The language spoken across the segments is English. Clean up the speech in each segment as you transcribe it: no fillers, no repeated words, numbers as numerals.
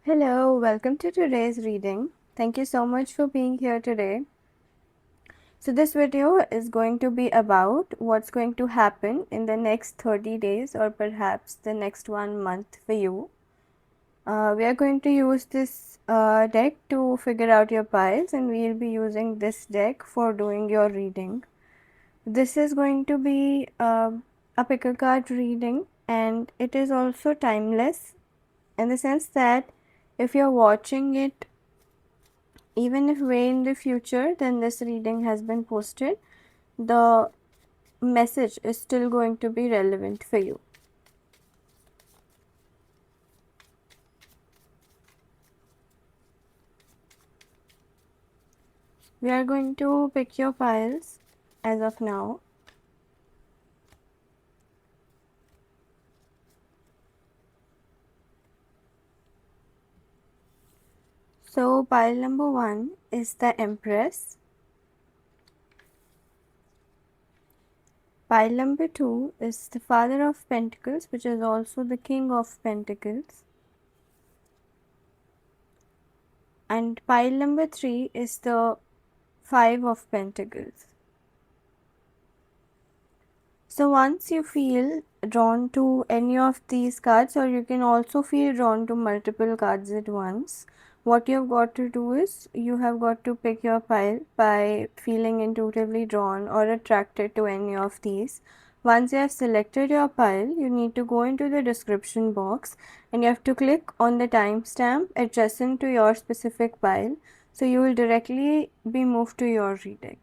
Hello, welcome to today's reading. Thank you so much for being here today. So this video is going to be about what's going to happen in the next 30 days or perhaps the next 1 month for you. We are going to use this deck to figure out your piles, and we'll be using this deck for doing your reading. This is going to be a pick a card reading, and it is also timeless in the sense that if you're watching it even if way in the future then this reading has been posted, the message is still going to be relevant for you. We are going to pick your piles as of now. So pile number 1 is the Empress. Pile number 2 is the Father of Pentacles, which is also the King of Pentacles. And pile number 3 is the Five of Pentacles. So once you feel drawn to any of these cards, or you can also feel drawn to multiple cards at once, what you've got to do is you have got to pick your pile by feeling intuitively drawn or attracted to any of these. Once you have selected your pile, you need to go into the description box and you have to click on the timestamp adjacent to your specific pile, so you will directly be moved to your reading.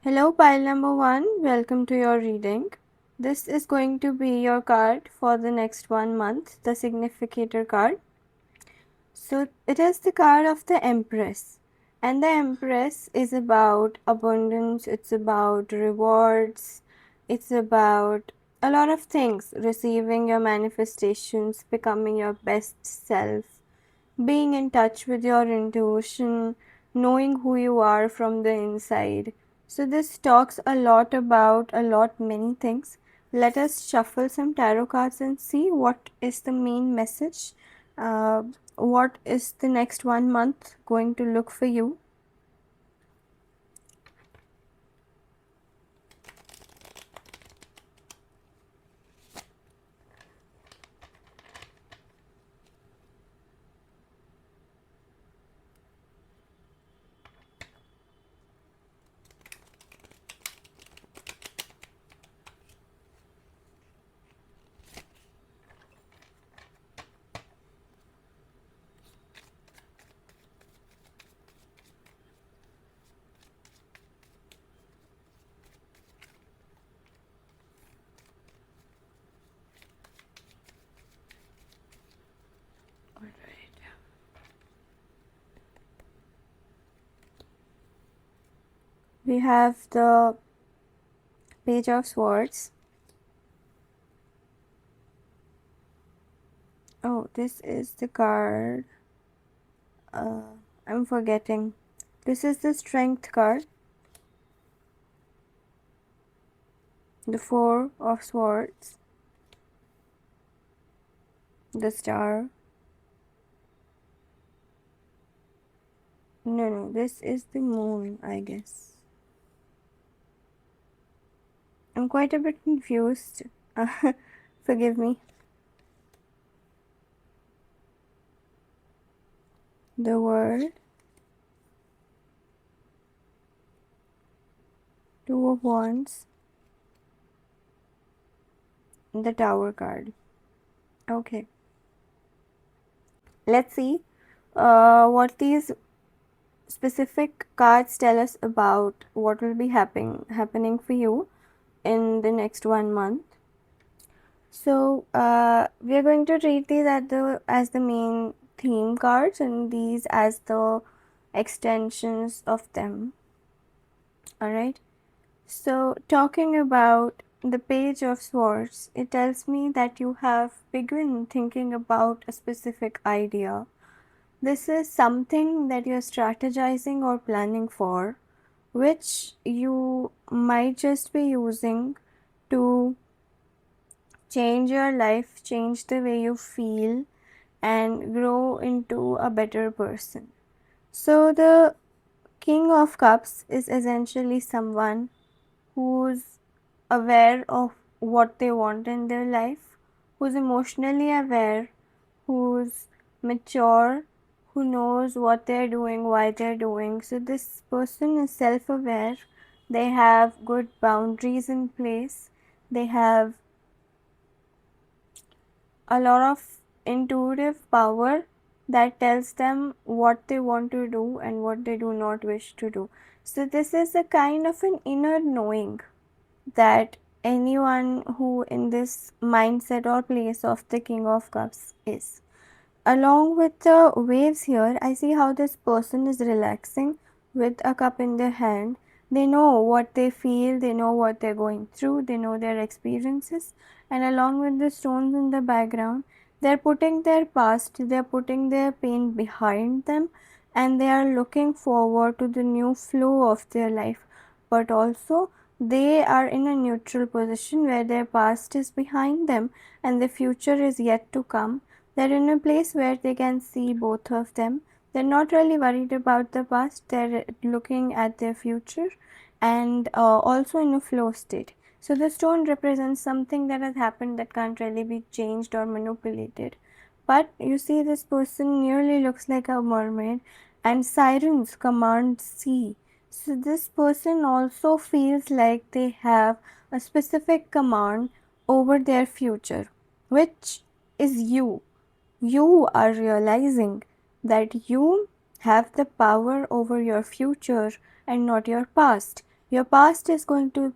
Hello pile number 1, welcome to your reading. This is going to be your card for the next 1 month, the significator card. So it is the card of the Empress, and the Empress is about abundance, it's about rewards, it's about a lot of things, receiving your manifestations, becoming your best self, being in touch with your intuition, knowing who you are from the inside. So this talks a lot about many things. Let us shuffle some tarot cards and see what is the main message. What is the next 1 month going to look for you? We have the Page of Swords. Oh, this is the card. I'm forgetting. This is the Strength card. The Four of Swords. The Star. No, this is the Moon, I guess. I'm quite a bit confused. Forgive me. The World. Two of Wands. The Tower card. Okay. Let's see what these specific cards tell us about what will be happening for you in the next 1 month. So we are going to treat these as the main theme cards and these as the extensions of them. Alright, so talking about the Page of Swords, it tells me that you have begun thinking about a specific idea. This is something that you're strategizing or planning for, which you might just be using to change your life, change the way you feel, and grow into a better person. So the King of Cups is essentially someone who's aware of what they want in their life, who's emotionally aware, who's mature, who knows what they're doing, why they're doing. So this person is self-aware. They have good boundaries in place. They have a lot of intuitive power that tells them what they want to do and what they do not wish to do. So this is a kind of an inner knowing that anyone who in this mindset or place of the King of Cups is. Along with the waves here, I see how this person is relaxing with a cup in their hand. They know what they feel, they know what they're going through, they know their experiences, and along with the stones in the background, they're putting their past, they're putting their pain behind them, and they are looking forward to the new flow of their life. But also, they are in a neutral position where their past is behind them and the future is yet to come. They're in a place where they can see both of them. They're not really worried about the past, they're looking at their future and also in a flow state. So the stone represents something that has happened that can't really be changed or manipulated. But you see, this person nearly looks like a mermaid, and sirens command sea. So this person also feels like they have a specific command over their future, which is you. You are realizing that you have the power over your future and not your past. Your past is going to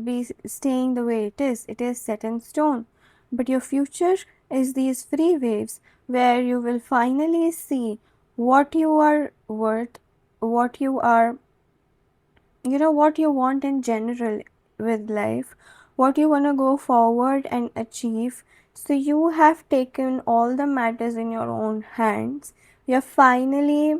be staying the way it is set in stone. But your future is these free waves where you will finally see what you are worth, what you are, what you want in general with life, what you want to go forward and achieve. So you have taken all the matters in your own hands. You have finally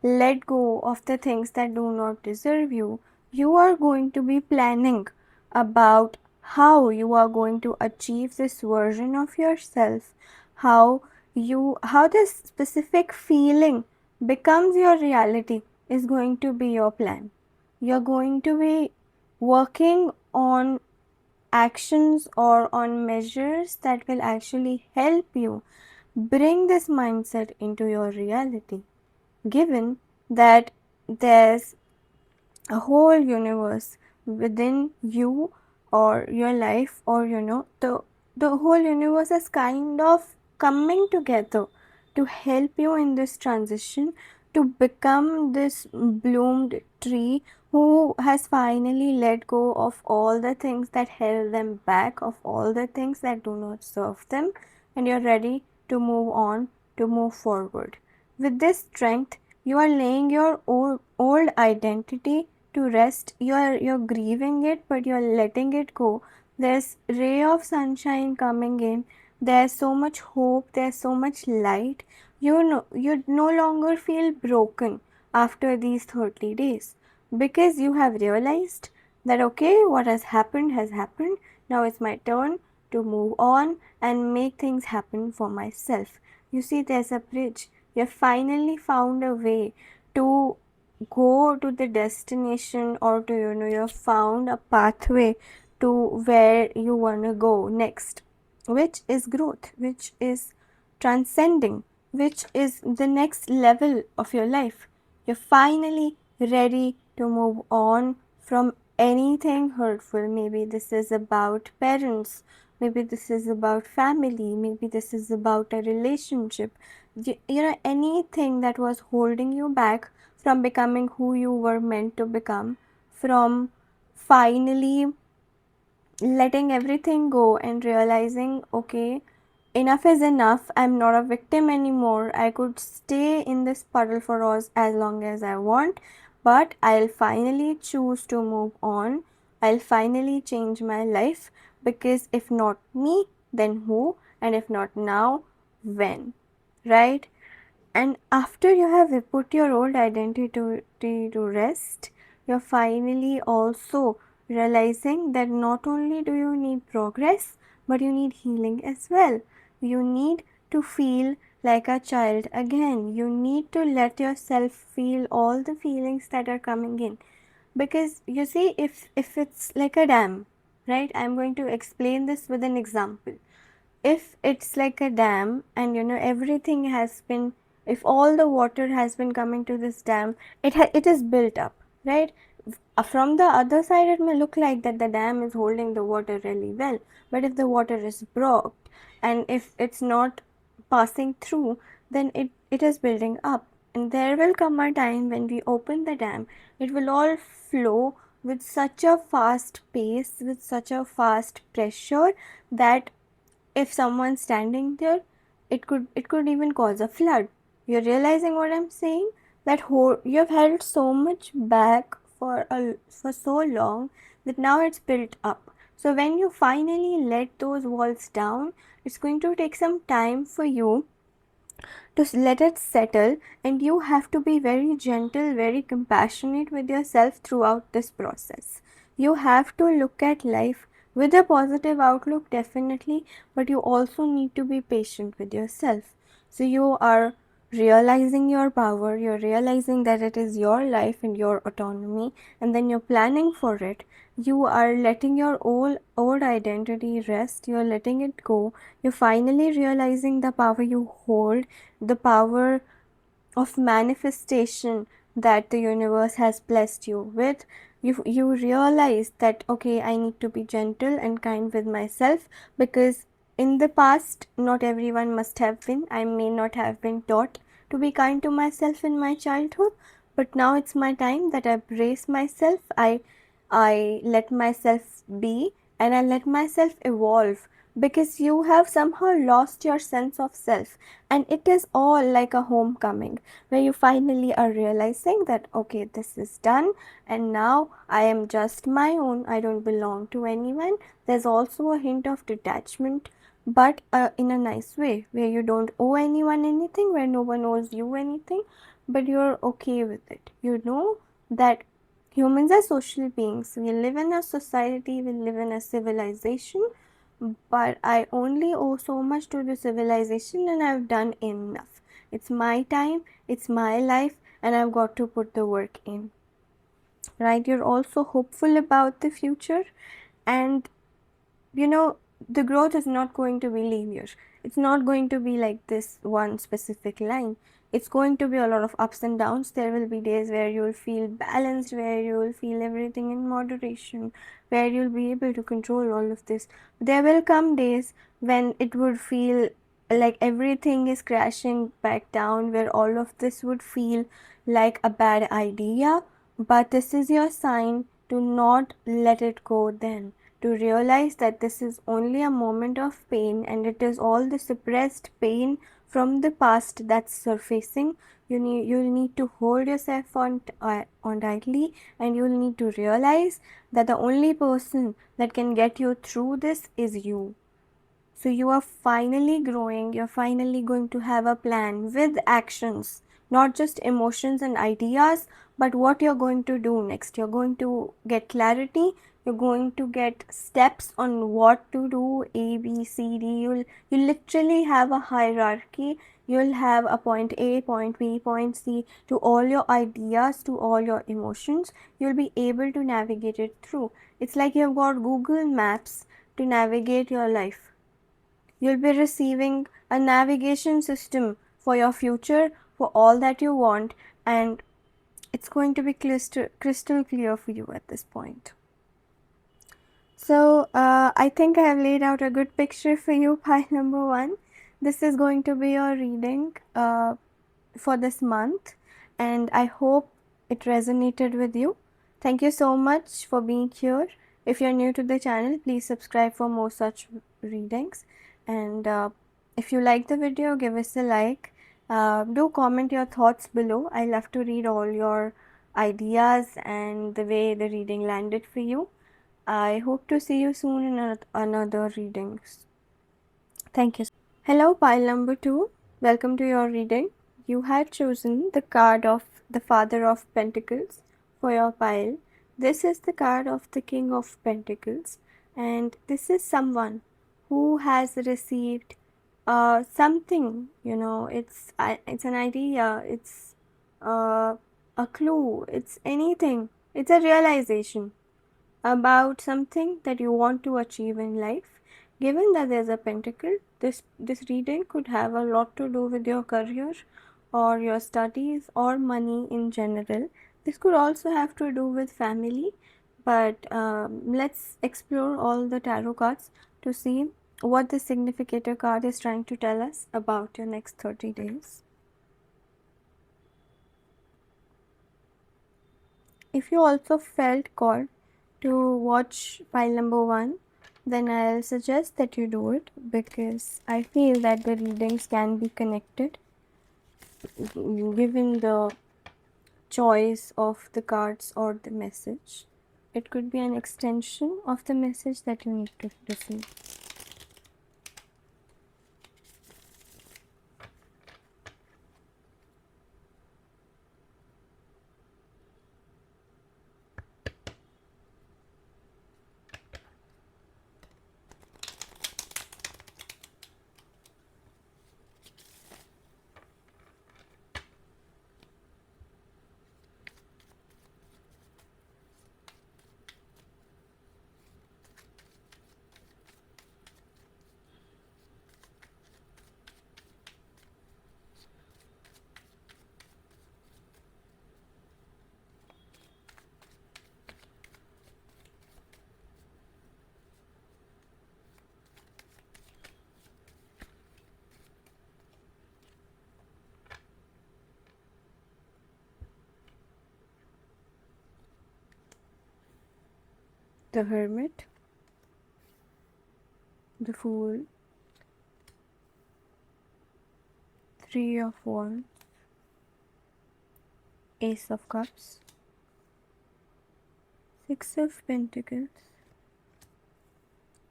let go of the things that do not deserve you. You are going to be planning about how you are going to achieve this version of yourself, how this specific feeling becomes your reality is going to be your plan. You're going to be working on actions or on measures that will actually help you bring this mindset into your reality, given that there's a whole universe within you or your life, or the whole universe is kind of coming together to help you in this transition to become this bloomed tree who has finally let go of all the things that held them back, of all the things that do not serve them, and you're ready to move on, to move forward. With this strength, you are laying your old identity to rest. You're grieving it, but you're letting it go. There's ray of sunshine coming in. There's so much hope, there's so much light. You no longer feel broken after these 30 days, because you have realized that okay, what has happened. Now it's my turn to move on and make things happen for myself. You see, there's a bridge. You have finally found a way to go to the destination, or to you have found a pathway to where you want to go next, which is growth, which is transcending, which is the next level of your life. You're finally ready to move on from anything hurtful. Maybe this is about parents, maybe this is about family, maybe this is about a relationship. Anything that was holding you back from becoming who you were meant to become, from finally letting everything go and realizing, okay, enough is enough. I'm not a victim anymore. I could stay in this puddle for as long as I want, but I'll finally choose to move on. I'll finally change my life, because if not me, then who? And if not now, when? Right? And after you have put your old identity to rest, you're finally also realizing that not only do you need progress, but you need healing as well. You need to feel like a child. Again, you need to let yourself feel all the feelings that are coming in, because you see, if it's like a dam, right? I'm going to explain this with an example. If it's like a dam, and everything has been, if all the water has been coming to this dam, it is built up, right? From the other side it may look like that the dam is holding the water really well, but if the water is blocked and if it's not passing through, then it is building up, and there will come a time when we open the dam, it will all flow with such a fast pace, with such a fast pressure, that if someone's standing there, it could even cause a flood. You're realizing what I'm saying? That you've held so much back for so long that now it's built up. So when you finally let those walls down, it's going to take some time for you to let it settle, and you have to be very gentle, very compassionate with yourself throughout this process. You have to look at life with a positive outlook, definitely, but you also need to be patient with yourself. So you are realizing your power, you're realizing that it is your life and your autonomy, and then you're planning for it. You are letting your old identity rest, you're letting it go, you're finally realizing the power you hold, the power of manifestation that the universe has blessed you with. You realize that, okay, I need to be gentle and kind with myself, because in the past not everyone must have been, I may not have been taught to be kind to myself in my childhood, but now it's my time that I brace myself, I let myself be, and I let myself evolve, because you have somehow lost your sense of self, and it is all like a homecoming where you finally are realizing that, okay, this is done, and now I am just my own, I don't belong to anyone. There's also a hint of detachment, but in a nice way, where you don't owe anyone anything, where no one owes you anything, but you're okay with it. You know that humans are social beings. We live in a society, we live in a civilization, but I only owe so much to the civilization, and I've done enough. It's my time, it's my life, and I've got to put the work in. Right? You're also hopeful about the future, and the growth is not going to be linear. It's not going to be like this one specific line. It's going to be a lot of ups and downs. There will be days where you'll feel balanced, where you'll feel everything in moderation, where you'll be able to control all of this. There will come days when it would feel like everything is crashing back down, where all of this would feel like a bad idea. But this is your sign to not let it go then, to realize that this is only a moment of pain, and it is all the suppressed pain from the past that's surfacing. You'll need to hold yourself on tightly, and you'll need to realize that the only person that can get you through this is you. So you are finally growing, you're finally going to have a plan with actions, not just emotions and ideas, but what you're going to do next. You're going to get clarity, you're going to get steps on what to do, A, B, C, D. You literally have a hierarchy. You'll have a point A, point B, point C to all your ideas, to all your emotions. You'll be able to navigate it through. It's like you've got Google Maps to navigate your life. You'll be receiving a navigation system for your future, for all that you want, and it's going to be crystal clear for you at this point. So I think I have laid out a good picture for you, pile number 1. This is going to be your reading for this month, and I hope it resonated with you. Thank you so much for being here. If you're new to the channel, please subscribe for more such readings, and if you like the video, give us a like. Do comment your thoughts below. I love to read all your ideas and the way the reading landed for you. I hope to see you soon in another readings. Thank you. Hello, pile number 2. Welcome to your reading. You had chosen the card of the Father of Pentacles for your pile. This is the card of the King of Pentacles, and this is someone who has received something, it's an idea, it's uh, a clue, it's anything, it's a realization about something that you want to achieve in life. Given that there's a pentacle, this reading could have a lot to do with your career or your studies or money in general. This could also have to do with family, but let's explore all the tarot cards to see what the significator card is trying to tell us about your next 30 days. If you also felt called to watch pile number 1, then I'll suggest that you do it, because I feel that the readings can be connected given the choice of the cards or the message. It could be an extension of the message that you need to receive. The Hermit, the Fool, Three of Wands, Ace of Cups, Six of Pentacles,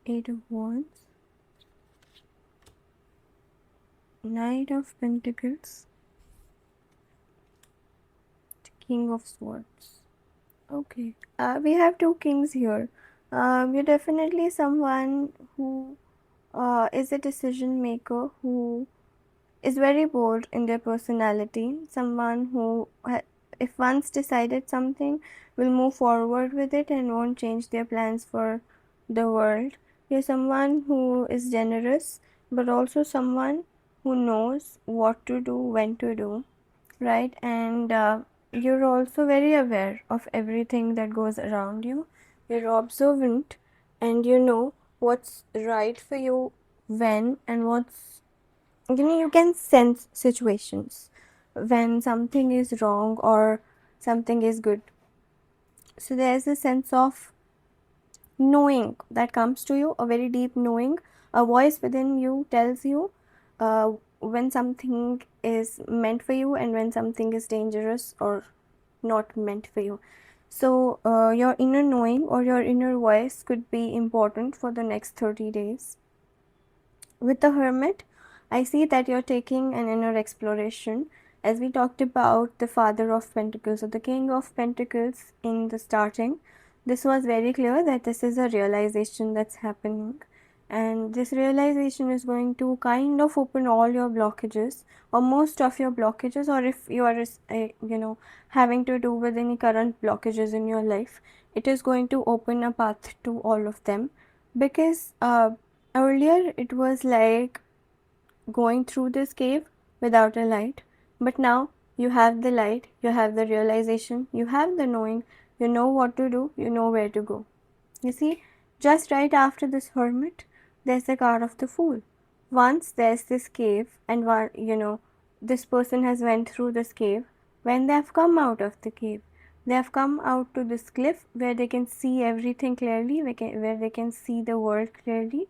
Eight of Wands, Knight of Pentacles, King of Swords. Okay, we have two kings here. You're definitely someone who is a decision maker, who is very bold in their personality. Someone who, if once decided something, will move forward with it and won't change their plans for the world. You're someone who is generous, but also someone who knows what to do, when to do, right? And you're also very aware of everything that goes around you. You're observant, and you know what's right for you when, and what's, you can sense situations when something is wrong or something is good. So there's a sense of knowing that comes to you, a very deep knowing. A voice within you tells you when something is meant for you and when something is dangerous or not meant for you. So your inner knowing or your inner voice could be important for the next 30 days. With the Hermit, I see that you're taking an inner exploration. As we talked about the Father of Pentacles or the King of Pentacles in the starting, this was very clear that this is a realization that's happening. And this realization is going to kind of open all your blockages, or most of your blockages, or if you are, having to do with any current blockages in your life, it is going to open a path to all of them. Because earlier it was like going through this cave without a light, but now you have the light, you have the realization, you have the knowing, you know what to do, you know where to go. You see, just right after this Hermit, there's the card of the Fool. Once there's this cave, and this person has went through this cave. When they have come out of the cave, they have come out to this cliff where they can see everything clearly, where they can see the world clearly.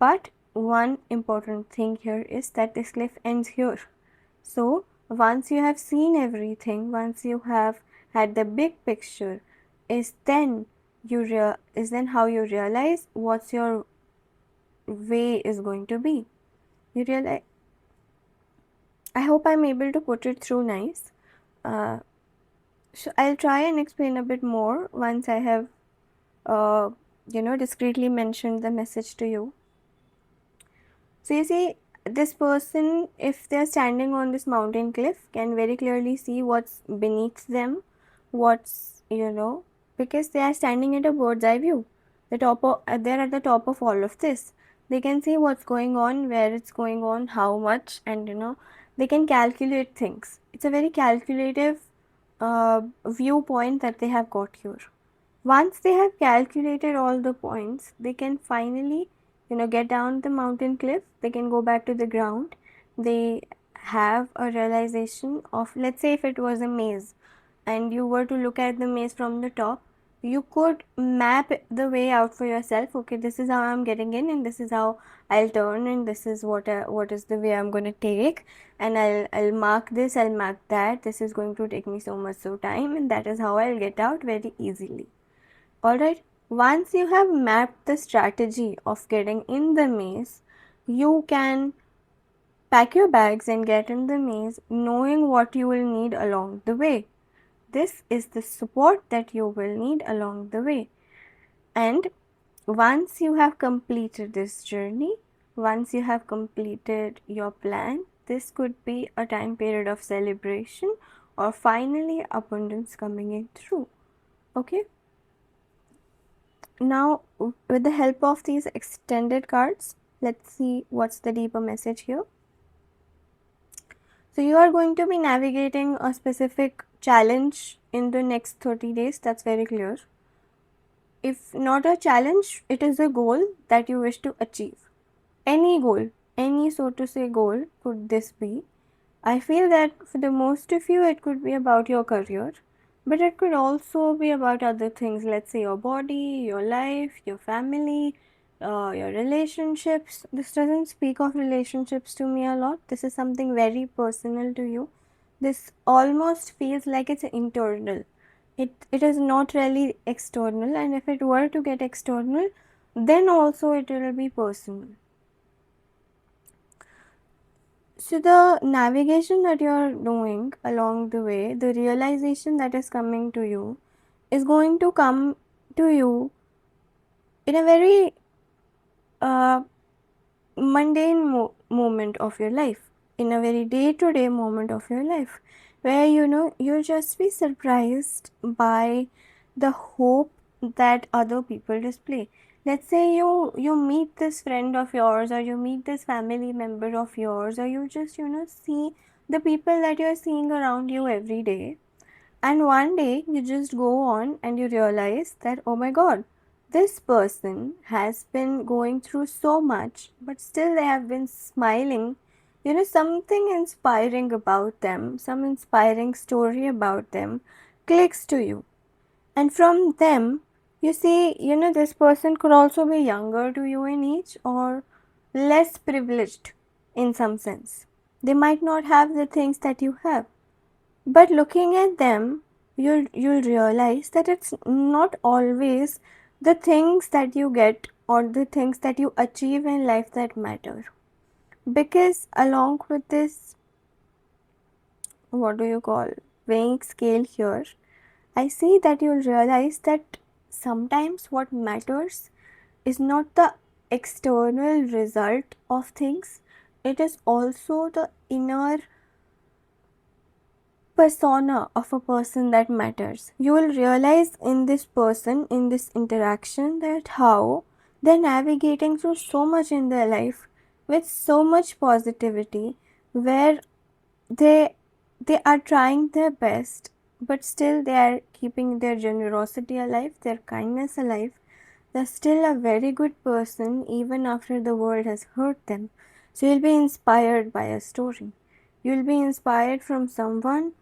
But one important thing here is that this cliff ends here. So once you have seen everything, once you have had the big picture, is then how you realize what's your way is going to be. You realize. I hope I'm able to put it through nice. So I'll try and explain a bit more once I have, discreetly mentioned the message to you. So you see, this person, if they're standing on this mountain cliff, can very clearly see what's beneath them, what's, because they are standing at a bird's eye view. They're at the top of all of this. They can see what's going on, where it's going on, how much, and they can calculate things. It's a very calculative viewpoint that they have got here. Once they have calculated all the points, they can finally, get down the mountain cliff. They can go back to the ground. They have a realization of, let's say if it was a maze and you were to look at the maze from the top, you could map the way out for yourself. Okay, this is how I'm getting in, and this is how I'll turn, and this is what is the way I'm going to take, and I'll mark this, I'll mark that. This is going to take me so much time, and that is how I'll get out very easily. Alright, once you have mapped the strategy of getting in the maze, you can pack your bags and get in the maze knowing what you will need along the way. This is the support that you will need along the way. And once you have completed this journey, once you have completed your plan, this could be a time period of celebration or finally abundance coming in through. Okay. Now, with the help of these extended cards, let's see what's the deeper message here. So, you are going to be navigating a specific challenge in the next 30 days. That's very clear. If not a challenge, it is a goal that you wish to achieve. Any goal, any so to say goal could this be. I feel that for the most of you, it could be about your career. But it could also be about other things, let's say your body, your life, your family, your relationships. This doesn't speak of relationships to me a lot. This is something very personal to you. This almost feels like it's internal. It is not really external, and if it were to get external, then also it will be personal. So the navigation that you're doing along the way, the realization that is coming to you is going to come to you in a very mundane moment of your life, in a very day-to-day moment of your life, where you'll just be surprised by the hope that other people display. Let's say you meet this friend of yours, or you meet this family member of yours, or you just see the people that you're seeing around you every day, and one day you just go on and you realize that, oh my god, this person has been going through so much, but still they have been smiling. Something inspiring about them, some inspiring story about them clicks to you. And from them, you see, this person could also be younger to you in age or less privileged in some sense. They might not have the things that you have. But looking at them, you'll realize that it's not always the things that you get or the things that you achieve in life that matter. Because along with this, what do you call, weighing scale here, I see that you'll realize that sometimes what matters is not the external result of things, it is also the inner persona of a person that matters. You will realize in this person, in this interaction, that how they're navigating through so much in their life with so much positivity, where they they are trying their best, but still they are keeping their generosity alive, their kindness alive. They're still a very good person even after the world has hurt them. So you'll be inspired by a story. You'll be inspired from someone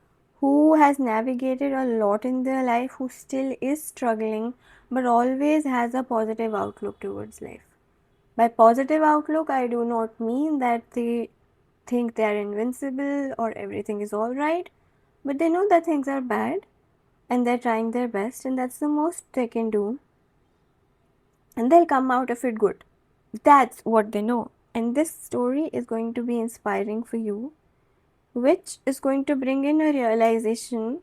who has navigated a lot in their life, who still is struggling, but always has a positive outlook towards life. By positive outlook, I do not mean that they think they are invincible or everything is alright, but they know that things are bad and they're trying their best, and that's the most they can do, and they'll come out of it good. That's what they know. And this story is going to be inspiring for you, which is going to bring in a realization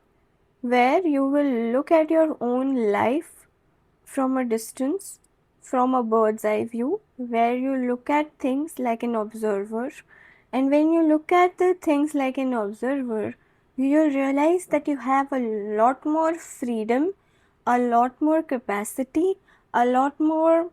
where you will look at your own life from a distance, from a bird's eye view, where you look at things like an observer. And when you look at the things like an observer, you'll realize that you have a lot more freedom, a lot more capacity, a lot more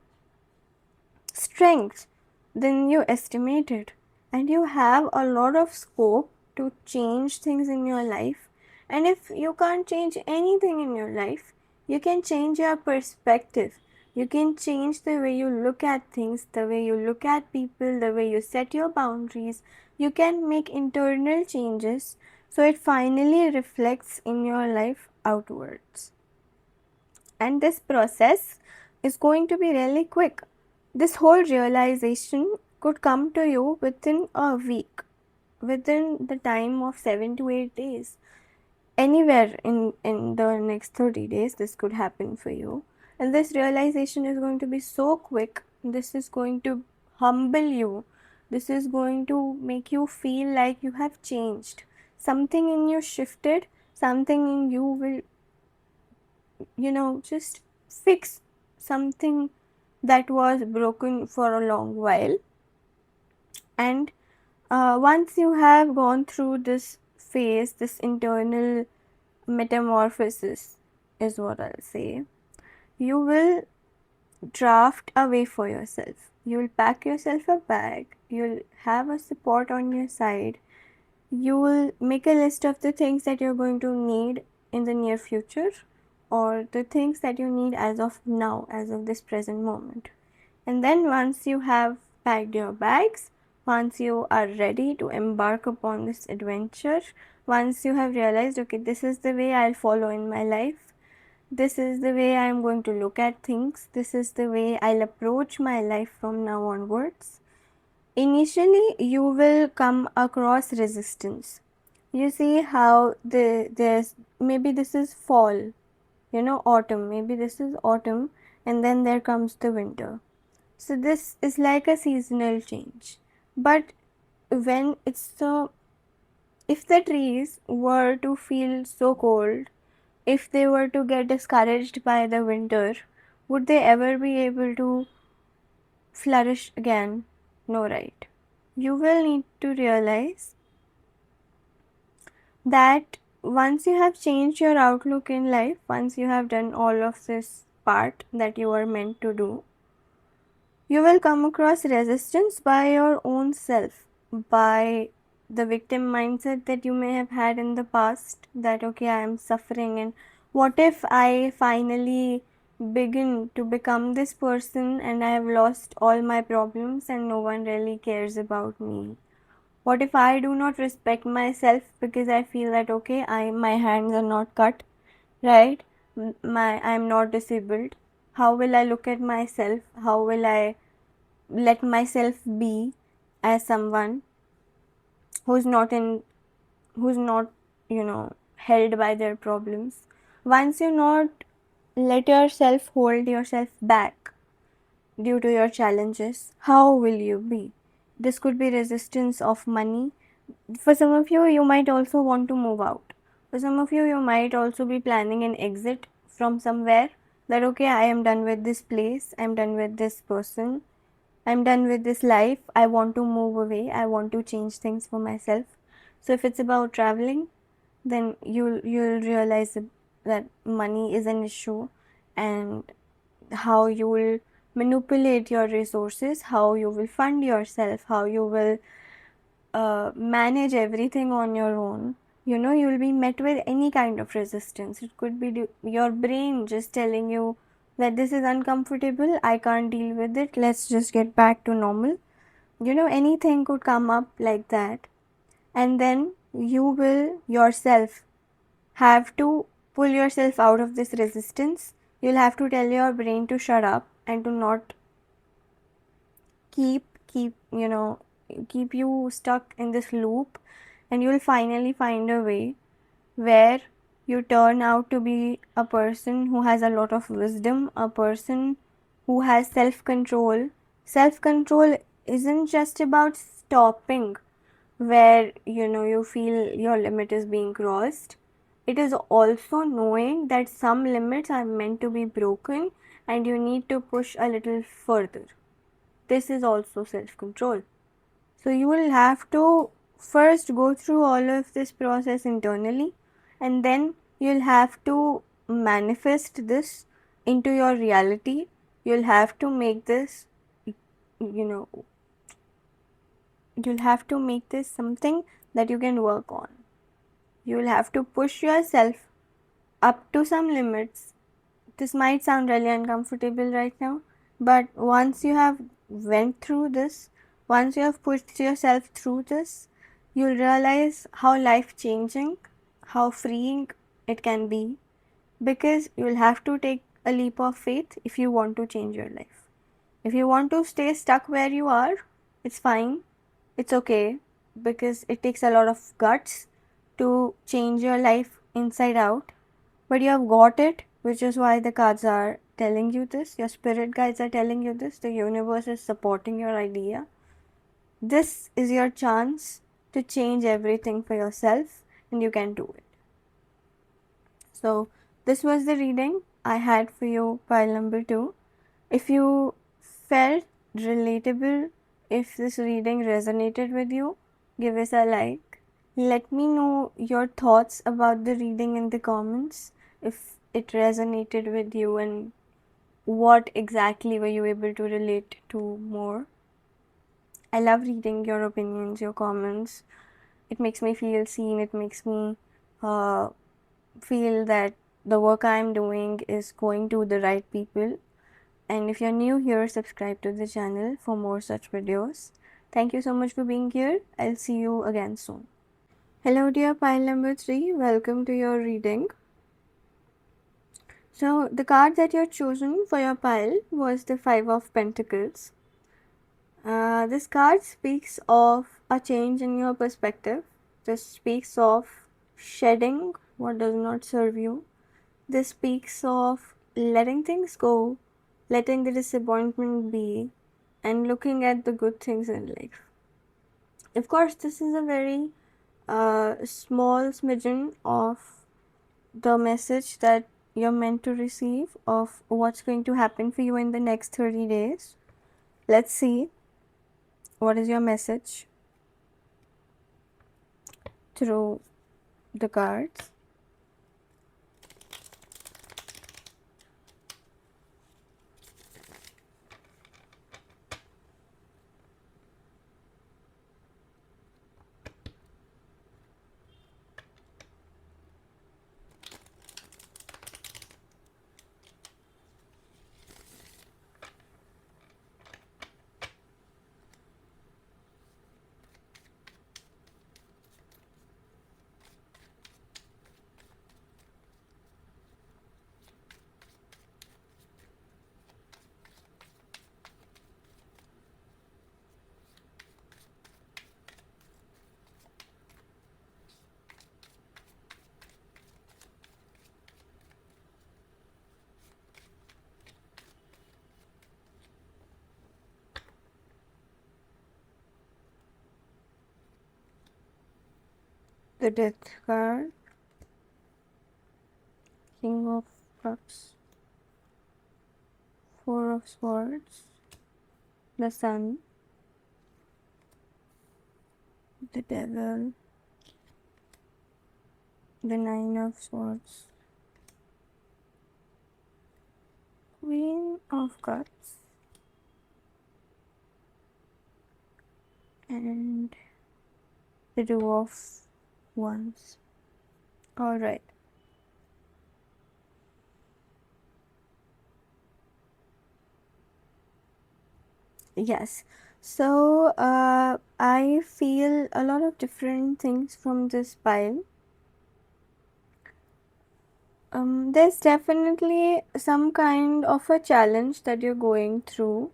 strength than you estimated, and you have a lot of scope to change things in your life. And if you can't change anything in your life, you can change your perspective. You can change the way you look at things, the way you look at people, the way you set your boundaries. You can make internal changes so it finally reflects in your life outwards. And this process is going to be really quick. This whole realization could come to you within a week, within the time of 7 to 8 days. Anywhere in the next 30 days, this could happen for you. And this realization is going to be so quick. This is going to humble you. This is going to make you feel like you have changed. Something in you shifted, something in you will, just fix something that was broken for a long while. And once you have gone through this phase, this internal metamorphosis is what I'll say, you will draft a way for yourself. You will pack yourself a bag, you'll have a support on your side, you will make a list of the things that you're going to need in the near future, or the things that you need as of now, as of this present moment. And then once you have packed your bags, once you are ready to embark upon this adventure, once you have realized, okay, this is the way I'll follow in my life, this is the way I'm going to look at things, this is the way I'll approach my life from now onwards, initially you will come across resistance. You see how there's maybe this is fall, autumn, maybe this is autumn, and then there comes the winter. So this is like a seasonal change. But when if the trees were to feel so cold, if they were to get discouraged by the winter, would they ever be able to flourish again? No, right? You will need to realize that once you have changed your outlook in life, once you have done all of this part that you are meant to do, you will come across resistance by your own self, by the victim mindset that you may have had in the past, that okay, I am suffering, and what if I finally begin to become this person and I have lost all my problems and no one really cares about me? What if I do not respect myself because I feel that okay, my hands are not cut, right? I'm not disabled. How will I look at myself? How will I let myself be as someone who's not in who's not held by their problems? Once you not let yourself hold yourself back due to your challenges, how will you be? This could be resistance of money. For some of you, you might also want to move out. For some of you, you might also be planning an exit from somewhere, that okay, I am done with this place, I'm done with this person, I'm done with this life, I want to move away, I want to change things for myself. So if it's about traveling, then you'll realize that money is an issue, and how you will manipulate your resources, how you will fund yourself, how you will manage everything on your own. You will be met with any kind of resistance. It could be your brain just telling you that this is uncomfortable, I can't deal with it, let's just get back to normal. Anything could come up like that. And then you will yourself have to pull yourself out of this resistance. You'll have to tell your brain to shut up and to not keep you stuck in this loop. And you'll finally find a way where you turn out to be a person who has a lot of wisdom, a person who has self-control. Self-control isn't just about stopping where you feel your limit is being crossed. It is also knowing that some limits are meant to be broken, and you need to push a little further. This is also self-control. So you will have to first go through all of this process internally, and then you'll have to manifest this into your reality. You'll have to make this, you know, you'll have to make this something that you can work on. You will have to push yourself up to some limits. This might sound really uncomfortable right now, but once you have went through this, once you have pushed yourself through this, you'll realize how life changing, how freeing it can be, because you'll have to take a leap of faith if you want to change your life. If you want to stay stuck where you are, it's fine, it's okay, because it takes a lot of guts to change your life inside out, but you have got it, which is why the cards are telling you this. Your spirit guides are telling you this. The universe is supporting your idea. This is your chance to change everything for yourself, and you can do it. So, this was the reading I had for you, pile number 2. If you felt relatable, if this reading resonated with you, give us a like. Let me know your thoughts about the reading in the comments, if it resonated with you and what exactly were you able to relate to more. I love reading your opinions, your comments. It makes me feel seen. It makes me feel that the work I'm doing is going to the right people. And if you're new here, subscribe to the channel for more such videos. Thank you so much for being here. I'll see you again soon. Hello dear pile number 3, welcome to your reading. So the card that you're chosen for your pile was the 5 of Pentacles. This card speaks of a change in your perspective. This speaks of shedding what does not serve you. This speaks of letting things go, letting the disappointment be, and looking at the good things in life. Of course, this is a very small smidgen of the message that you're meant to receive of what's going to happen for you in the next 30 days. Let's see what is your message through the cards. The Death card, King of Cups, Four of Swords, the Sun, the Devil, the Nine of Swords, Queen of Cups, and the Two of Wands. Alright. Yes. So, I feel a lot of different things from this pile. There's definitely some kind of a challenge that you're going through.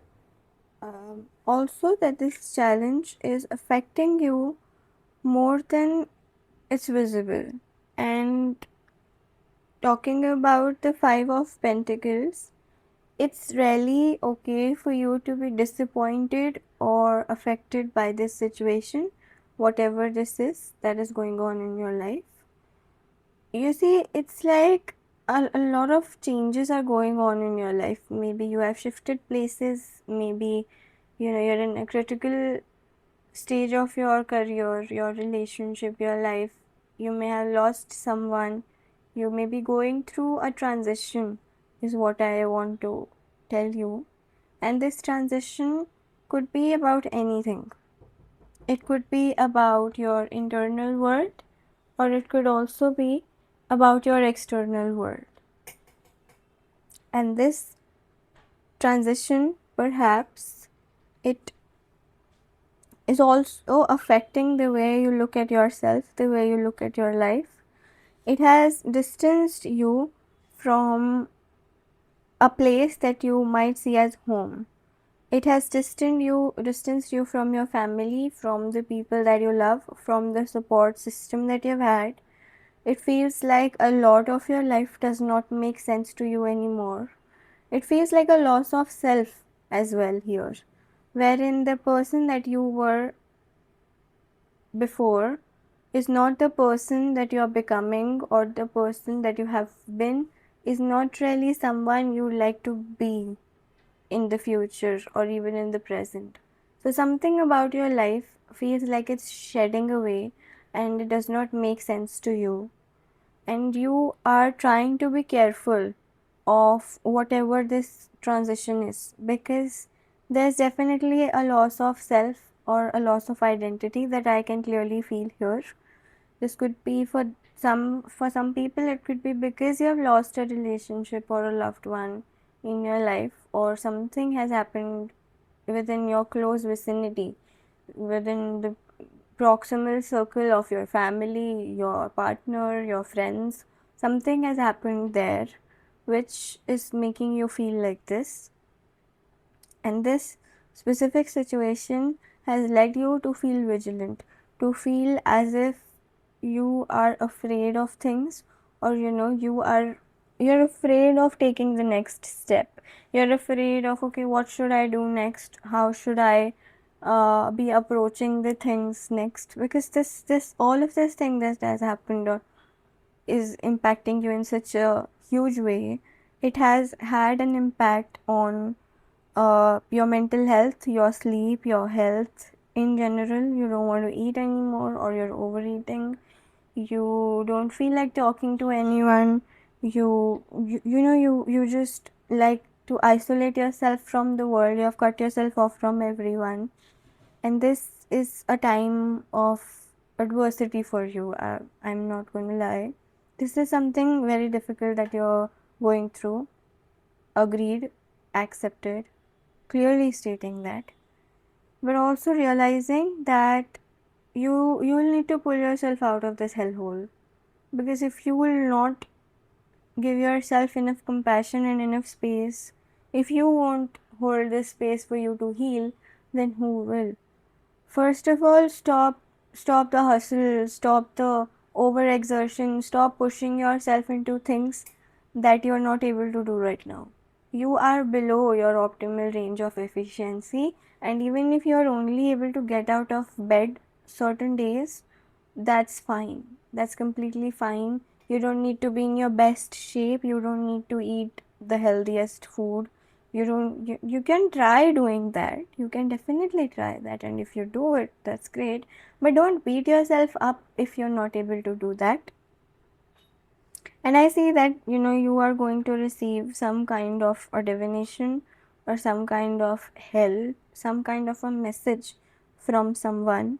Also, that this challenge is affecting you more than it's visible. And talking about the Five of Pentacles, it's really okay for you to be disappointed or affected by this situation, whatever this is that is going on in your life. You see, it's like a lot of changes are going on in your life. Maybe you have shifted places, maybe you're in a critical stage of your career, your relationship, your life. You may have lost someone. You may be going through a transition, is what I want to tell you. And this transition could be about anything. It could be about your internal world, or it could also be about your external world. And this transition, perhaps, it is also affecting the way you look at yourself, the way you look at your life. It has distanced you from a place that you might see as home. It has distanced you from your family, from the people that you love, from the support system that you've had. It feels like a lot of your life does not make sense to you anymore. It feels like a loss of self as well here, wherein the person that you were before is not the person that you are becoming, or the person that you have been is not really someone you like to be in the future or even in the present. So something about your life feels like it's shedding away and it does not make sense to you. And you are trying to be careful of whatever this transition is, because there's definitely a loss of self or a loss of identity that I can clearly feel here. This could be for some people it could be because you have lost a relationship or a loved one in your life, or something has happened within your close vicinity, within the proximal circle of your family, your partner, your friends. Something has happened there which is making you feel like this. And this specific situation has led you to feel vigilant, to feel as if you are afraid of things, or you're afraid of taking the next step. You're afraid of, okay, what should I do next? How should I be approaching the things next? Because this all of this thing that has happened or is impacting you in such a huge way, it has had an impact on your mental health, your sleep, your health in general. You don't want to eat anymore, or you're overeating. You don't feel like talking to anyone. You just like to isolate yourself from the world. You have cut yourself off from everyone, and this is a time of adversity for you. I'm not going to lie. This is something very difficult that you're going through. Agreed, accepted, clearly stating that, but also realizing that you will need to pull yourself out of this hellhole, because if you will not give yourself enough compassion and enough space, if you won't hold this space for you to heal, then who will? First of all, stop the hustle, stop the overexertion, stop pushing yourself into things that you're not able to do right now. You are below your optimal range of efficiency, and even if you're only able to get out of bed certain days, that's fine. That's completely fine. You don't need to be in your best shape. You don't need to eat the healthiest food. You can try doing that. You can definitely try that, and if you do it, that's great. But don't beat yourself up if you're not able to do that. And I see that you are going to receive some kind of a divination, or some kind of help, some kind of a message from someone,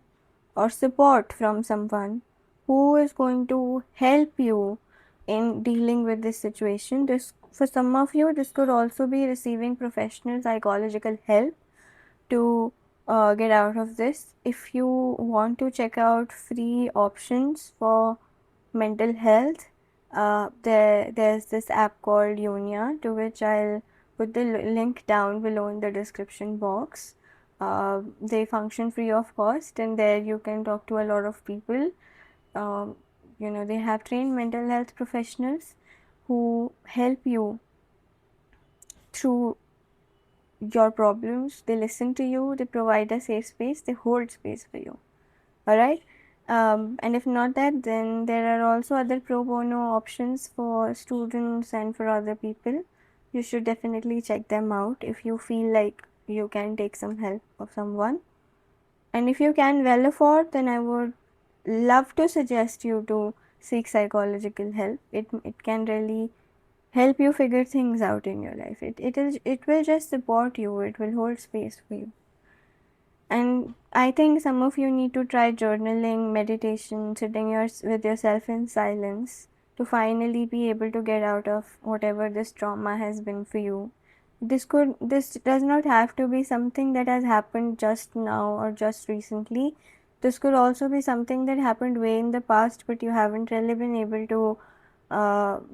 or support from someone who is going to help you in dealing with this situation. This, for some of you, this could also be receiving professional psychological help to get out of this. If you want to check out free options for mental health, there's this app called Unia, to which I'll put the link down below in the description box. They function free of cost, and there you can talk to a lot of people. um, they have trained mental health professionals who help you through your problems. They listen to you, they provide a safe space, they hold space for you. All right. And if not that, then there are also other pro bono options for students and for other people. You should definitely check them out if you feel like you can take some help of someone. And if you can well afford, then I would love to suggest you to seek psychological help. It can really help you figure things out in your life. It will just support you. It will hold space for you. And I think some of you need to try journaling, meditation, with yourself in silence to finally be able to get out of whatever this trauma has been for you. This does not have to be something that has happened just now or just recently. This could also be something that happened way in the past, but you haven't really been able to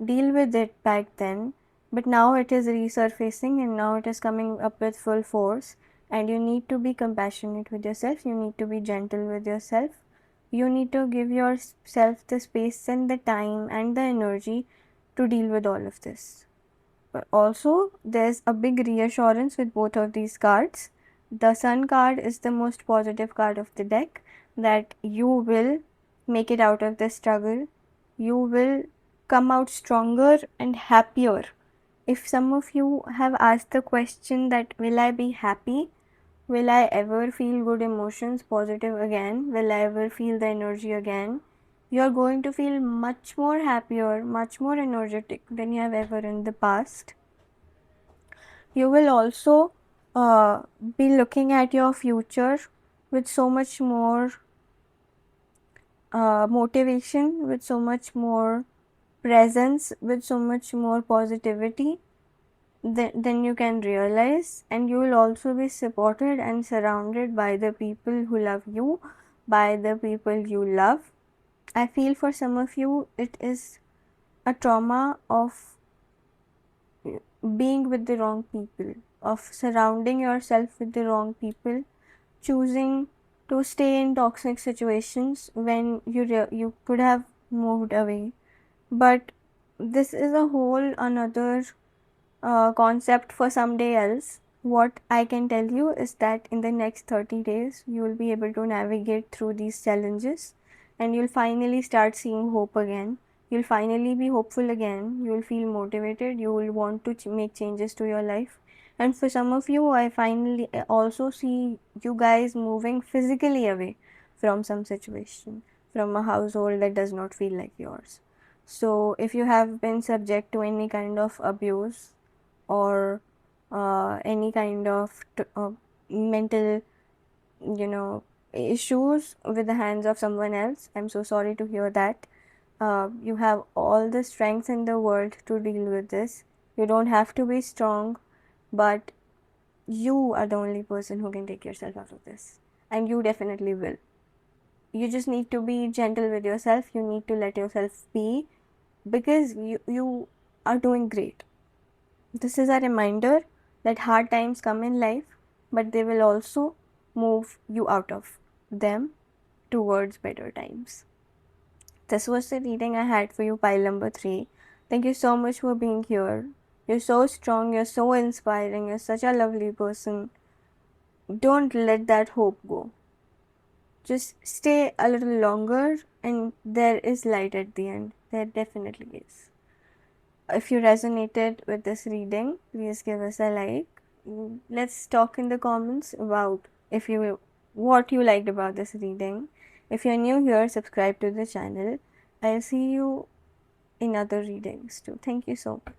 deal with it back then. But now it is resurfacing and now it is coming up with full force. And you need to be compassionate with yourself. You need to be gentle with yourself. You need to give yourself the space and the time and the energy to deal with all of this. But also, there's a big reassurance with both of these cards. The Sun card is the most positive card of the deck, that you will make it out of the struggle. You will come out stronger and happier. If some of you have asked the question that will I be happy? Will I ever feel good emotions, positive again? Will I ever feel the energy again? You're going to feel much more happier, much more energetic than you have ever in the past. You will also be looking at your future with so much more motivation, with so much more presence, with so much more positivity than you can realize. And you will also be supported and surrounded by the people who love you, by the people you love. I feel for some of you it is a trauma of being with the wrong people, of surrounding yourself with the wrong people, choosing to stay in toxic situations when you could have moved away. But this is a whole another concept for someday else. What I can tell you is that in the next 30 days, you will be able to navigate through these challenges and you'll finally start seeing hope again. You'll finally be hopeful again. You will feel motivated. You will want to make changes to your life. And for some of you, I finally also see you guys moving physically away from some situation, from a household that does not feel like yours. So, if you have been subject to any kind of abuse, or any kind of mental, issues with the hands of someone else, I'm so sorry to hear that. You have all the strength in the world to deal with this. You don't have to be strong, but you are the only person who can take yourself out of this, and you definitely will. You just need to be gentle with yourself. You need to let yourself be, because you are doing great. This is a reminder that hard times come in life, but they will also move you out of them towards better times. This was the reading I had for you, pile number 3. Thank you so much for being here. You're so strong, you're so inspiring, you're such a lovely person. Don't let that hope go. Just stay a little longer, and there is light at the end. There definitely is. If you resonated with this reading, please give us a like. Let's talk in the comments about what you liked about this reading. If you're new here, subscribe to the channel. I'll see you in other readings too. Thank you so much.